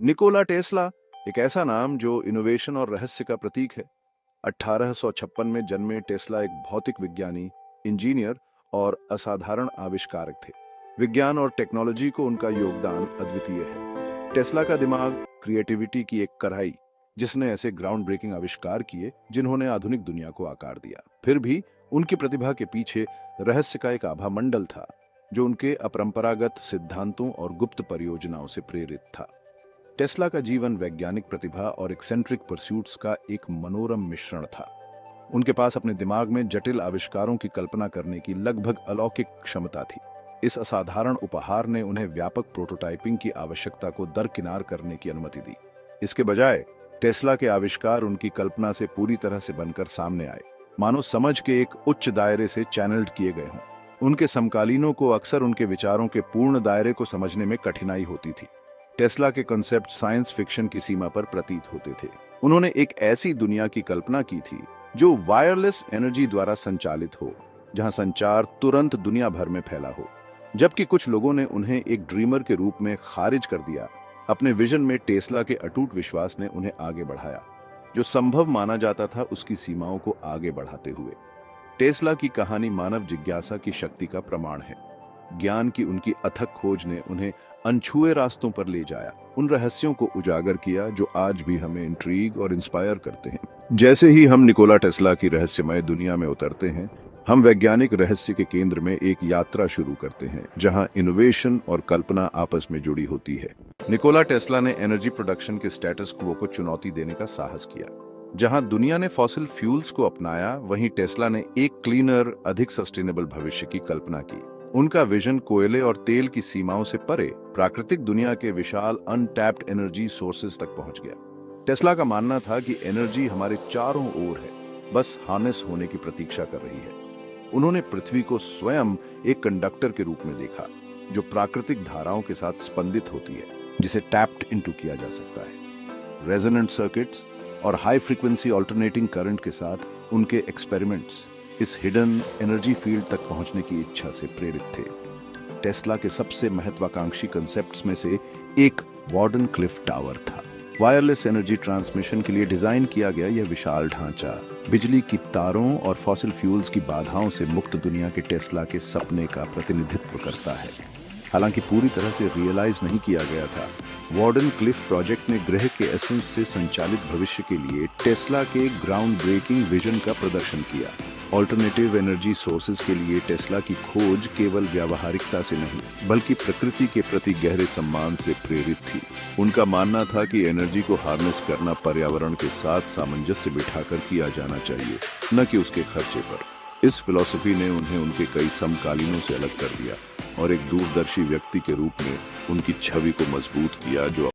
Nikola Tesla एक ऐसा नाम जो इनोवेशन और रहस्य का प्रतीक है। 1856 में जन्मे टेस्ला एक भौतिक विज्ञानी, इंजीनियर और असाधारण आविष्कारक थे। विज्ञान और टेक्नोलॉजी को उनका योगदान अद्वितीय है। टेस्ला का दिमाग क्रिएटिविटी की एक कढ़ाई, जिसने ऐसे ग्राउंड ब्रेकिंग आविष्कार किए जिन्होंने आधुनिक दुनिया को आकार दिया। फिर भी उनकी प्रतिभा के पीछे रहस्य का एक आभा मंडल था, जो उनके अपरंपरागत सिद्धांतों और गुप्त परियोजनाओं से प्रेरित था। टेस्ला का जीवन वैज्ञानिक प्रतिभा और एक्सेंट्रिक परस्यूट्स का एक मनोरम मिश्रण था। उनके पास अपने दिमाग में जटिल आविष्कारों की कल्पना करने की लगभग अलौकिक क्षमता थी। इस असाधारण उपहार ने उन्हें व्यापक प्रोटोटाइपिंग की आवश्यकता को दरकिनार करने की अनुमति दी। इसके बजाय टेस्ला के आविष्कार उनकी कल्पना से पूरी तरह से बनकर सामने आए, मानो समझ के एक उच्च दायरे से चैनल्ड किए गए हों। उनके समकालीनों को अक्सर उनके विचारों के पूर्ण दायरे को समझने में कठिनाई होती थी। टेस्ला के कॉन्सेप्ट साइंस फिक्शन की सीमा पर प्रतीत होते थे। उन्होंने एक ऐसी दुनिया की कल्पना की थी जो वायरलेस एनर्जी द्वारा संचालित हो, जहां संचार तुरंत दुनिया भर में फैला हो। जबकि कुछ लोगों ने उन्हें एक ड्रीमर के रूप में खारिज कर दिया, अपने विजन में टेस्ला के अटूट विश्वास ने उन्हें आगे बढ़ाया। जो संभव माना जाता था, उसकी सीमाओं को आगे बढ़ाते हुए। टेस्ला की कहानी मानव जिज्ञासा की शक्ति का प्रमाण है। ज्ञान की उनकी अथक खोज ने उन्हें अनछुए रास्तों पर ले जाया, उन रहस्यों को उजागर किया जो आज भी हमें इंट्रीग और इंस्पायर करते हैं। जैसे ही हम निकोला टेस्ला की रहस्यमय दुनिया में उतरते हैं, हम वैज्ञानिक रहस्य के केंद्र में एक यात्रा शुरू करते हैं, जहां इनोवेशन और कल्पना आपस में जुड़ी होती है। निकोला टेस्ला ने एनर्जी प्रोडक्शन के स्टेटस क्वो को चुनौती देने का साहस किया। जहां दुनिया ने फॉसिल फ्यूल्स को अपनाया, वहीं टेस्ला ने एक क्लीनर, अधिक सस्टेनेबल भविष्य की कल्पना की। उनका विजन कोयले और तेल की सीमाओं से परे प्राकृतिक दुनिया के विशाल अनटैप्ड एनर्जी सोर्सेज तक पहुंच गया। टेस्ला का मानना था कि एनर्जी हमारे चारों ओर है, बस हार्नेस होने की प्रतीक्षा कर रही है। उन्होंने पृथ्वी को स्वयं एक कंडक्टर के रूप में देखा, जो प्राकृतिक धाराओं के साथ स्पंदित होती है, जिसे टैप्ड इनटू किया जा सकता है। रेजोनेंट सर्किट्स और हाई फ्रीक्वेंसी अल्टरनेटिंग करंट के साथ उनके एक्सपेरिमेंट्स इस हिडन एनर्जी फील्ड तक पहुंचने की इच्छा से प्रेरित थे। टेस्ला के सबसे महत्वाकांक्षी कंसेप्ट्स में से एक वार्डन क्लिफ टावर था। वायरलेस एनर्जी ट्रांसमिशन के लिए डिजाइन किया गया यह विशाल ढांचा बिजली की तारों और फॉसिल फ्यूल्स की बाधाओं से मुक्त दुनिया के टेस्ला के सपने का प्रतिनिधित्व करता है। हालांकि पूरी तरह से रियलाइज नहीं किया गया था, वार्डन क्लिफ प्रोजेक्ट ने ग्रह के एसेंस से संचालित भविष्य के लिए टेस्ला के ग्राउंड ब्रेकिंग विजन का प्रदर्शन किया। ऑल्टरनेटिव एनर्जी सोर्सेज के लिए टेस्ला की खोज केवल व्यावहारिकता से नहीं, बल्कि प्रकृति के प्रति गहरे सम्मान से प्रेरित थी। उनका मानना था कि एनर्जी को हार्नेस करना पर्यावरण के साथ सामंजस्य बिठाकर किया जाना चाहिए, न कि उसके खर्चे पर। इस फिलॉसफी ने उन्हें उनके कई समकालीनों से अलग कर दिया और एक दूरदर्शी व्यक्ति के रूप में उनकी छवि को मजबूत किया, जो